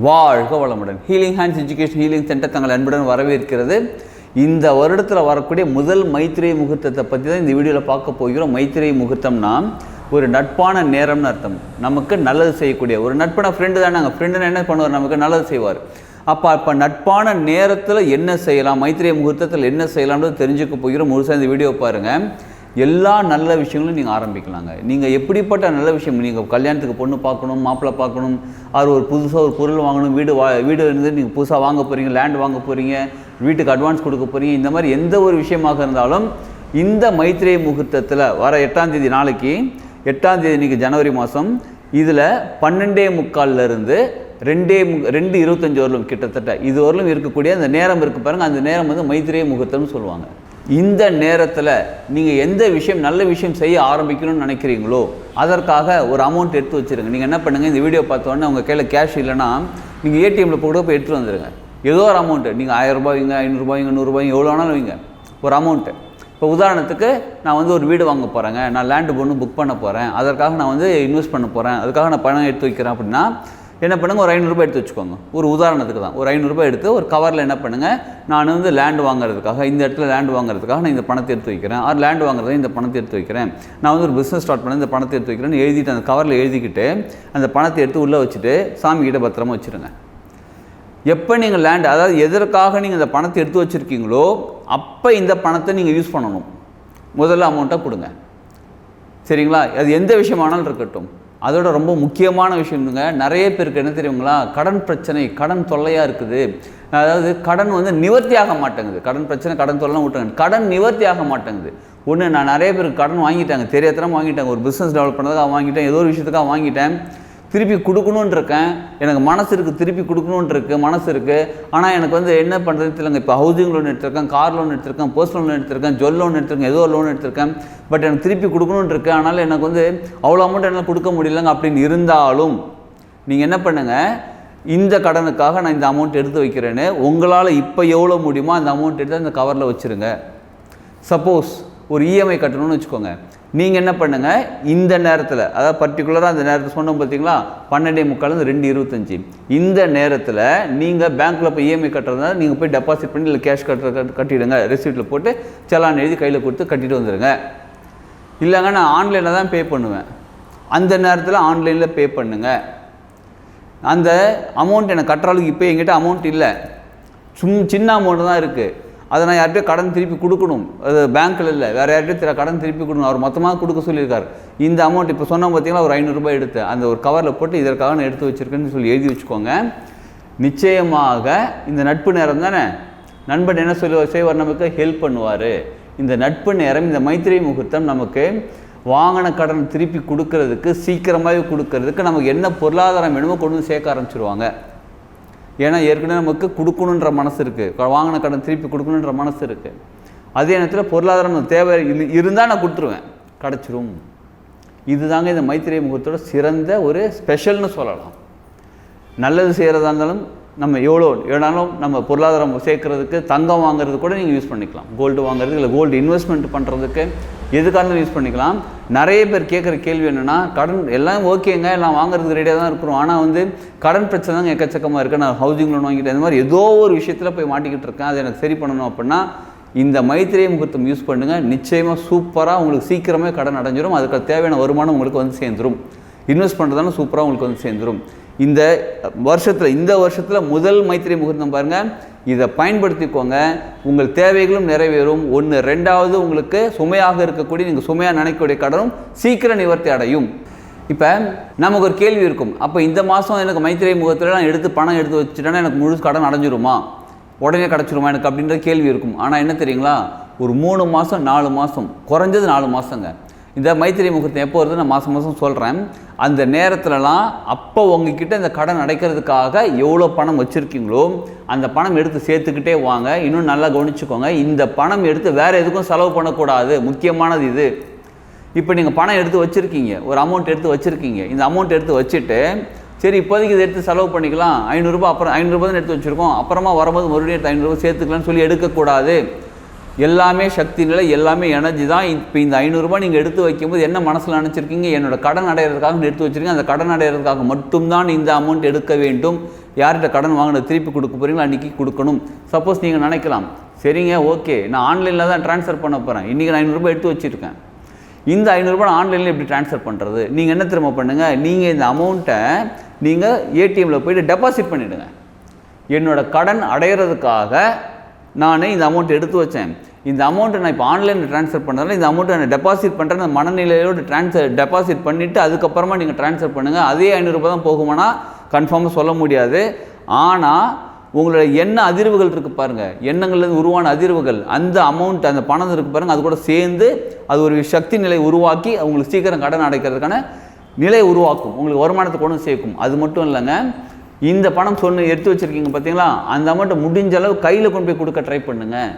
வாழ்க வளமுடன். Healing hands education healing centre தங்கள் அன்புடன் வரவேற்கிறது. இந்த வருடத்தில் வரக்கூடிய முதல் மைத்திரை முகூர்த்தத்தை பற்றி தான் இந்த வீடியோவில் பார்க்க போகிறோம். மைத்திரை முகூர்த்தம்னா ஒரு நட்பான நேரம்னு அர்த்தம். நமக்கு நல்லது செய்யக்கூடிய ஒரு நட்பான ஃப்ரெண்டு தான். நாங்கள் ஃப்ரெண்டுன்னு என்ன பண்ணுவார், நமக்கு நல்லது செய்வார். அப்போ நட்பான நேரத்தில் என்ன செய்யலாம், மைத்திரை முகூர்த்தத்தில் என்ன செய்யலாம்னு தெரிஞ்சுக்க போகிறோம். முழுசாக இந்த வீடியோ பாருங்கள். எல்லா நல்ல விஷயங்களும் நீங்கள் ஆரம்பிக்கலாங்க. நீங்கள் எப்படிப்பட்ட நல்ல விஷயம், நீங்கள் கல்யாணத்துக்கு பொண்ணு பார்க்கணும், மாப்பிள்ளை பார்க்கணும், அது ஒரு புதுசாக ஒரு பொருள் வாங்கணும், வீடு இருந்து நீங்கள் புதுசாக வாங்க போகிறீங்க, லேண்ட் வாங்க போகிறீங்க, வீட்டுக்கு அட்வான்ஸ் கொடுக்க போகிறீங்க, இந்த மாதிரி எந்த ஒரு விஷயமாக இருந்தாலும் இந்த மைத்திரை முகூர்த்தத்தில் வர 8ஆம் தேதி, நாளைக்கு 8ஆம் தேதி, இன்றைக்கி ஜனவரி மாதம், இதில் 12:45 2:25 வரலும் கிட்டத்தட்ட இது வரலும் இருக்கக்கூடிய அந்த நேரம் இருக்குது பாருங்கள். அந்த நேரம் வந்து மைத்திரை முகூர்த்தம்னு சொல்லுவாங்க. இந்த நேரத்தில் நீங்கள் எந்த விஷயம் நல்ல விஷயம் செய்ய ஆரம்பிக்கணும்னு நினைக்கிறீங்களோ அதற்காக ஒரு அமௌண்ட் எடுத்து வச்சுருங்க. நீங்கள் என்ன பண்ணுங்கள், இந்த வீடியோ பார்த்தோன்னே உங்கள் கையில் கேஷ் இல்லைன்னா நீங்கள் ஏடிஎம்மில் கூட போய் எடுத்துகிட்டு வந்துடுங்க. ஏதோ ஒரு அமௌண்ட்டு, நீங்கள் 1000 ரூபாய்ங்க, 500 ரூபாய்ங்க, 100 ரூபாய்ங்க, எவ்வளோ வேணாலும் வைங்க ஒரு அமௌண்ட்டு. இப்போ உதாரணத்துக்கு நான் வந்து ஒரு வீடு வாங்க போகிறேங்க, நான் லேண்டு பொண்ணு புக் பண்ண போகிறேன், அதற்காக நான் வந்து இன்வெஸ்ட் பண்ண போகிறேன், அதுக்காக நான் பணம் எடுத்து வைக்கிறேன் அப்படின்னா என்ன பண்ணுங்கள், ஒரு 500 ரூபாய் எடுத்து வச்சுக்கோங்க. ஒரு உதாரணத்துக்கு தான், ஒரு 500 ரூபாய் எடுத்து ஒரு கவரில் என்ன பண்ணுங்கள், நான் வந்து லேண்டு வாங்குறதுக்காக, இந்த இடத்துல லேண்டு வாங்குறதுக்காக நான் இந்த பணத்தை எடுத்து வைக்கிறேன், ஆர் லேண்டு வாங்குறதை இந்த பணத்தை எடுத்து வைக்கிறேன், நான் வந்து ஒரு பிஸ்னஸ் ஸ்டார்ட் பண்ண இந்த பணத்தை எடுத்து வைக்கிறேன்னு எழுதிட்டு அந்த கவரில் எழுதிக்கிட்டு அந்த பணத்தை எடுத்து உள்ளே வச்சுட்டு சாமிக்கிட்ட பத்திரமா வச்சுருங்க. எப்போ நீங்கள் லேண்டு, அதாவது எதற்காக நீங்கள் இந்த பணத்தை எடுத்து வச்சுருக்கீங்களோ அப்போ இந்த பணத்தை நீங்கள் யூஸ் பண்ணணும். முதல்ல அமௌண்ட்டாக கொடுங்க, சரிங்களா? அது எந்த விஷயமானாலும் இருக்கட்டும். அதோட ரொம்ப முக்கியமான விஷயம்ங்க, நிறைய பேருக்கு என்ன தெரியுங்களா, கடன் பிரச்சனை, கடன் தொல்லையாக இருக்குது. அதாவது கடன் வந்து நிவர்த்தி ஆக மாட்டேங்குது. கடன் பிரச்சனை, கடன் தொல்லைலாம் விட்டாங்க, கடன் நிவர்த்தி ஆக மாட்டேங்குது. ஒன்று, நான் நிறைய பேருக்கு கடன் வாங்கிட்டாங்க, தெரியாதனமா வாங்கிட்டாங்க, ஒரு பிஸ்னஸ் டெவலப் பண்ணதுக்காக வாங்கிட்டேன், ஏதோ ஒரு விஷயத்துக்காக வாங்கிட்டேன், திருப்பி கொடுக்கணுன்னு இருக்கேன், எனக்கு மனசு இருக்குது, திருப்பி கொடுக்கணுன்னு இருக்குது, மனசு இருக்குது. ஆனால் எனக்கு வந்து என்ன பண்ணுறது தெரியலங்க. இப்போ ஹவுசிங் லோன் எடுத்திருக்கேன், கார் லோன் எடுத்திருக்கேன், பர்சனல் லோன் எடுத்திருக்கேன், ஜுவல் லோன் எடுத்திருக்கேன், ஏதோ லோன் எடுத்திருக்கேன், பட் எனக்கு திருப்பி கொடுக்கணுன்னு இருக்குது. அதனால் எனக்கு வந்து அவ்வளோ அமௌண்ட் என்னால் கொடுக்க முடியலங்க. அப்படின்னு இருந்தாலும் நீங்கள் என்ன பண்ணுங்கள், இந்த கடனுக்காக நான் இந்த அமௌண்ட் எடுத்து வைக்கிறேன்னு உங்களால் இப்போ எவ்வளோ முடியுமோ அந்த அமௌண்ட் எடுத்து அந்த கவரில் வச்சுருங்க. சப்போஸ் ஒரு இஎம்ஐ கட்டணும்னு வச்சுக்கோங்க, நீங்கள் என்ன பண்ணுங்கள், இந்த நேரத்தில், அதாவது பர்டிகுலராக அந்த நேரத்தில் சொன்னோம் பார்த்தீங்களா, 12:45 2:25 இந்த நேரத்தில் நீங்கள் பேங்க்கில் போய் இஎம்ஐ கட்டுறதுனால நீங்கள் போய் டெபாசிட் பண்ணி இல்லை கேஷ் கட்டிவிடுங்க. ரெசிப்ட்டில் போட்டு செலான் எழுதி கையில் கொடுத்து கட்டிட்டு வந்துடுங்க. இல்லைங்க நான் ஆன்லைனில் தான் பே பண்ணுவேன், அந்த நேரத்தில் ஆன்லைனில் பே பண்ணுங்கள். அந்த அமௌண்ட் எனக்கு கட்டுற அளவுக்கு இப்போ என்கிட்ட அமௌண்ட் இல்லை, சின்ன அமௌண்ட்டு தான் இருக்குது, அதை நான் யார்கிட்டயோ கடன் திருப்பி கொடுக்கணும், அது பேங்க்கில் இல்லை, வேறு யார்கிட்டயோ கடன் திருப்பி கொடுக்கணும், அவர் மொத்தமாக கொடுக்க சொல்லியிருக்கார். இந்த அமௌண்ட் இப்போ சொன்னால் பார்த்தீங்கன்னா ஒரு 500 ரூபாய் எடுத்து அந்த ஒரு கவரில் போட்டு இதற்காக நான் எடுத்து வச்சுருக்கேன்னு சொல்லி எழுதி வச்சுக்கோங்க. நிச்சயமாக இந்த நட்பு நேரம் தானே, நண்பன் என்ன செய்வார், நமக்கு ஹெல்ப் பண்ணுவார். இந்த நட்பு நேரம், இந்த மைத்திரை முகூர்த்தம் நமக்கு வாங்கின கடன் திருப்பி கொடுக்கறதுக்கு, சீக்கிரமாகவே கொடுக்கறதுக்கு, நமக்கு என்ன பொருளாதாரம் வேணுமோ கொண்டு வந்து சேர்க்க ஆரம்பிச்சிருவாங்க. ஏன்னா ஏற்கனவே நமக்கு கொடுக்கணுன்ற மனசு இருக்குது, வாங்கின கடன் திருப்பி கொடுக்கணுன்ற மனசு இருக்குது. அதே நேரத்தில் பொருளாதாரம் தேவை இருந்தால் நான் கொடுத்துருவேன், கிடச்சிரும். இதுதாங்க இந்த மைத்திரை முகூர்த்தத்தோட சிறந்த ஒரு ஸ்பெஷல்னு சொல்லலாம். நல்லது செய்கிறதா இருந்தாலும் நம்ம எவ்வளோனாலும் நம்ம பொருளாதாரம் சேர்க்கறதுக்கு, தங்கம் வாங்குறது கூட நீங்கள் யூஸ் பண்ணிக்கலாம், கோல்டு வாங்குறதுக்கு, இல்லை கோல்டு இன்வெஸ்ட்மெண்ட் பண்ணுறதுக்கு, எதுக்காக யூஸ் பண்ணிக்கலாம். நிறைய பேர் கேட்குற கேள்வி என்னென்னா, கடன் எல்லாம் ஓகேங்க, எல்லாம் வாங்குறதுக்கு ரெடியாக தான் இருக்கிறோம், ஆனால் வந்து கடன் பிரச்சனை தாங்க எக்கச்சக்கமாக இருக்குது, நான் ஹவுசிங் லோன் வாங்கிட்டேன், இந்த மாதிரி ஏதோ ஒரு விஷயத்தில் போய் மாட்டிக்கிட்டு இருக்கேன், அதை எனக்கு சரி பண்ணணும் அப்படின்னா இந்த மைத்திரை முகூர்த்தம் யூஸ் பண்ணுங்கள். நிச்சயமாக சூப்பராக உங்களுக்கு சீக்கிரமே கடன் அடைஞ்சிடும், அதுக்கு தேவையான வருமானம் உங்களுக்கு வந்து சேர்ந்துடும். இன்வெஸ்ட் பண்ணுறதாலும் சூப்பராக உங்களுக்கு வந்து சேர்ந்துடும். இந்த வருஷத்தில் முதல் மைத்திரை முகூர்த்தம் பாருங்கள், இதை பயன்படுத்திக்கோங்க, உங்கள் தேவைகளும் நிறைவேறும். 1, 2வது உங்களுக்கு சுமையாக இருக்கக்கூடிய, நீங்கள் சுமையாக நினைக்கக்கூடிய கடனும் சீக்கிரம் நிவர்த்தி அடையும். இப்போ நமக்கு ஒரு கேள்வி இருக்கும், அப்போ இந்த மாதம் எனக்கு மைத்திரை முகூர்த்தத்தில் நான் பணம் எடுத்து வச்சுட்டேன்னா எனக்கு முழு கடன் அடைஞ்சிருமா, உடனே கிடச்சிருமா எனக்கு அப்படின்ற கேள்வி இருக்கும். ஆனால் என்ன தெரியுங்களா, ஒரு 3 மாதம் 4 மாதம், குறைஞ்சது 4 மாதங்க. இந்த மைத்திரை முகூர்த்தம் எப்போ வருது நான் மாதம் சொல்கிறேன். அந்த நேரத்துலலாம் அப்போ உங்ககிட்ட இந்த கடன் அடைக்கிறதுக்காக எவ்வளோ பணம் வச்சுருக்கீங்களோ அந்த பணம் எடுத்து சேர்த்துக்கிட்டே வாங்க. இன்னும் நல்லா கவனிச்சுக்கோங்க, இந்த பணம் எடுத்து வேறு எதுக்கும் செலவு பண்ணக்கூடாது, முக்கியமானது இது. இப்போ நீங்கள் பணம் எடுத்து வச்சுருக்கீங்க, ஒரு அமௌண்ட் எடுத்து வச்சுருக்கீங்க, இந்த அமௌண்ட் எடுத்து வச்சுட்டு சரி இப்போதைக்கு இதை எடுத்து செலவு பண்ணிக்கலாம், 500 ரூபாய், அப்புறம் 500 ரூபாய் தான் எடுத்து வச்சுருக்கோம், அப்புறமா வரும்போது மறுபடியும் எடுத்து 500 ரூபாய் சேர்த்துக்கலாம்னு சொல்லி எடுக்கக்கூடாது. எல்லாமே சக்தி நிலை, எல்லாமே எனர்ஜி தான். இப்போ இந்த 500 ரூபாய் நீங்கள் எடுத்து வைக்கும்போது என்ன மனசில் நினச்சிருக்கீங்க, என்னோட கடன் அடைகிறதுக்காக எடுத்து வச்சுருக்கீங்க, அந்த கடன் அடைகிறதுக்காக மட்டும்தான் இந்த அமௌண்ட் எடுக்க வேண்டும் யார்கிட்ட கடன் வாங்கினது திருப்பி கொடுக்க போகிறீங்களோ அன்றைக்கி கொடுக்கணும். சப்போஸ் நீங்கள் நினைக்கலாம், சரிங்க ஓகே நான் ஆன்லைனில் தான் ட்ரான்ஸ்ஃபர் பண்ண போகிறேன், இன்றைக்கி நான் 500 ரூபாய் எடுத்து வச்சுருக்கேன், இந்த 500 ரூபாய் ஆன்லைனில் எப்படி ட்ரான்ஸ்ஃபர் பண்ணுறது? நீங்கள் என்ன திரும்ப பண்ணுங்கள், நீங்கள் இந்த அமௌண்ட்டை நீங்கள் ஏடிஎம்மில் போய்ட்டு டெபாசிட் பண்ணிவிடுங்க. என்னோடய கடன் அடையிறதுக்காக நான் இந்த அமௌண்ட் எடுத்து வச்சேன், இந்த அமௌண்ட்டை நான் இப்போ ஆன்லைனில் ட்ரான்ஸ்ஃபர் பண்ணுறதுனால இந்த அமௌண்ட்டை நான் டெபாசிட் பண்ணுறேன், அந்த மனநிலையோடு டெபாசிட் பண்ணிவிட்டு அதுக்கப்புறமா நீங்கள் ட்ரான்ஸ்ஃபர் பண்ணுங்கள். அதே 500 ரூபாய் தான் போகுமானா கன்ஃபார்மாக சொல்ல முடியாது. ஆனால் உங்களோட எண்ண அதிர்வுகள் இருக்குது பாருங்கள், எண்ணங்கள்லேருந்து உருவான அதிர்வுகள், அந்த அமௌண்ட் அந்த பணம் இருக்குது பாருங்கள், அது கூட சேர்ந்து அது ஒரு சக்தி நிலை உருவாக்கி உங்களுக்கு சீக்கிரம் கடன் அடைக்கிறதுக்கான நிலை உருவாக்கும், உங்களுக்கு வருமானத்தை கொண்டு சேர்க்கும். அது மட்டும் இல்லைங்க, இந்த பணம் எடுத்து வச்சுருக்கீங்க பார்த்தீங்களா, அந்த அமௌண்ட்டை முடிஞ்ச அளவு கையில் கொண்டு போய் கொடுக்க ட்ரை பண்ணுங்கள்,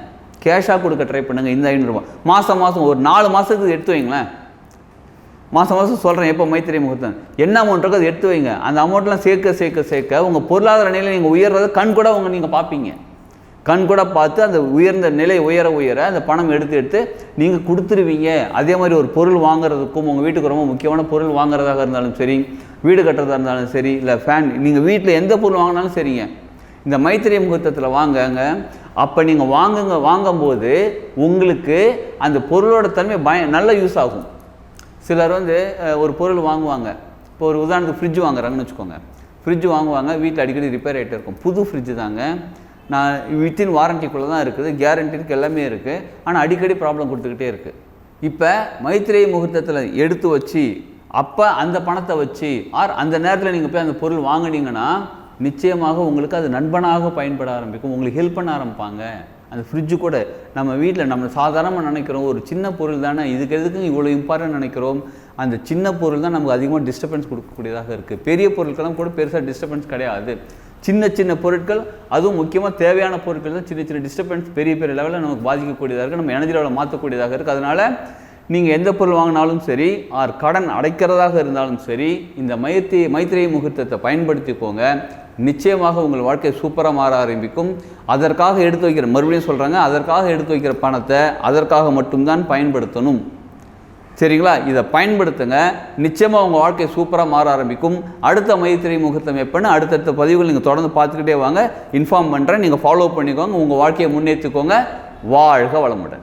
கேஷாக கொடுக்க ட்ரை பண்ணுங்கள். இந்த 500 ரூபாய் மாதம் ஒரு 4 மாதத்துக்கு எடுத்து வைங்களேன். மாதம் சொல்கிறேன் எப்போ மைத்திரை முகூர்த்தம் என்ன அமௌண்ட் இருக்கோ அதை எடுத்து வைங்க. அந்த அமௌண்ட்லாம் சேர்க்க உங்கள் பொருளாதார நிலை நீங்கள் உயர்றதை கண் கூட நீங்கள் பார்ப்பீங்க. கண் கூட பார்த்து அந்த உயர்ந்த நிலை உயர அந்த பணம் எடுத்து நீங்கள் கொடுத்துருவீங்க. அதே மாதிரி ஒரு பொருள் வாங்குறதுக்கும் உங்கள் வீட்டுக்கு ரொம்ப முக்கியமான பொருள் வாங்குறதாக இருந்தாலும் சரி, வீடு கட்டுறதா இருந்தாலும் சரி, இல்லை ஃபேன், நீங்கள் வீட்டில் எந்த பொருள் வாங்கினாலும் சரிங்க, இந்த மைத்திரை முகூர்த்தத்தில் வாங்குங்க. அப்போ நீங்கள் வாங்கும்போது உங்களுக்கு அந்த பொருளோட தன்மை நல்ல யூஸ் ஆகும். சிலர் ஒரு பொருள் வாங்குவாங்க, இப்போ ஒரு உதாரணத்துக்கு ஃப்ரிட்ஜ் வாங்குறாங்கன்னு வச்சுக்கோங்க, ஃப்ரிட்ஜ் வாங்குவாங்க, வீட்டில் அடிக்கடி ரிப்பேர் ஆகிட்டே இருக்கும். புது ஃப்ரிட்ஜு தாங்க, நான் வித்தின் வாரண்டிக்குள்ளே தான் இருக்குது, கேரண்டி இருக்குது, எல்லாமே இருக்குது, ஆனால் அடிக்கடி ப்ராப்ளம் கொடுத்துக்கிட்டே இருக்குது. இப்போ மைத்திரை முகூர்த்தத்தில் எடுத்து வச்சு அப்போ அந்த பணத்தை வச்சு அந்த நேரத்தில் நீங்கள் போய் அந்த பொருள் வாங்கினீங்கன்னா நிச்சயமாக உங்களுக்கு அது நண்பனாக பயன்பட ஆரம்பிக்கும், உங்களுக்கு ஹெல்ப் பண்ண ஆரம்பிப்பாங்க. அந்த ஃப்ரிட்ஜு கூட நம்ம வீட்டில் நம்ம சாதாரணமாக நினைக்கிறோம் ஒரு சின்ன பொருள் தானே, இதுக்கு எதுக்கு இவ்வளோ இம்பார்ட்டன்ட் நினைக்கிறோம், அந்த சின்ன பொருள் தான் நமக்கு அதிகமாக டிஸ்டர்பன்ஸ் கொடுக்கக்கூடியதாக இருக்குது. பெரிய பொருட்கள்லாம் கூட பெருசாக டிஸ்டர்பன்ஸ் கிடையாது, சின்ன பொருட்கள், அதுவும் முக்கியமாக தேவையான பொருட்கள் தான் சின்ன டிஸ்டர்பன்ஸ் பெரிய லெவலில் நமக்கு பாதிக்கக்கூடியதாக இருக்குது, நம்ம எனர்ஜி லெவலில் மாற்றக்கூடியதாக இருக்குது. அதனால் நீங்கள் எந்த பொருள் வாங்கினாலும் சரி, கடன் அடைக்கிறதாக இருந்தாலும் சரி, இந்த மைத்திரை முகூர்த்தத்தை பயன்படுத்திக்கோங்க. நிச்சயமாக உங்கள் வாழ்க்கை சூப்பராக மாற ஆரம்பிக்கும். அதற்காக எடுத்து வைக்கிற, மறுபடியும் சொல்கிறாங்க, அதற்காக எடுத்து வைக்கிற பணத்தை அதற்காக மட்டும்தான் பயன்படுத்தணும். சரிங்களா? இதை பயன்படுத்துங்க, நிச்சயமாக உங்கள் வாழ்க்கை சூப்பராக மாற ஆரம்பிக்கும். அடுத்த மைத்திரை முகூர்த்தம் எப்போன்னு அடுத்தடுத்த பதிவுகள் நீங்கள் தொடர்ந்து பார்த்துக்கிட்டே வாங்க, இன்ஃபார்ம் பண்ணுறேன், நீங்கள் ஃபாலோ பண்ணிக்கோங்க, உங்கள் வாழ்க்கையை முன்னேற்றிக்கோங்க. வாழ்க வளமுடன்.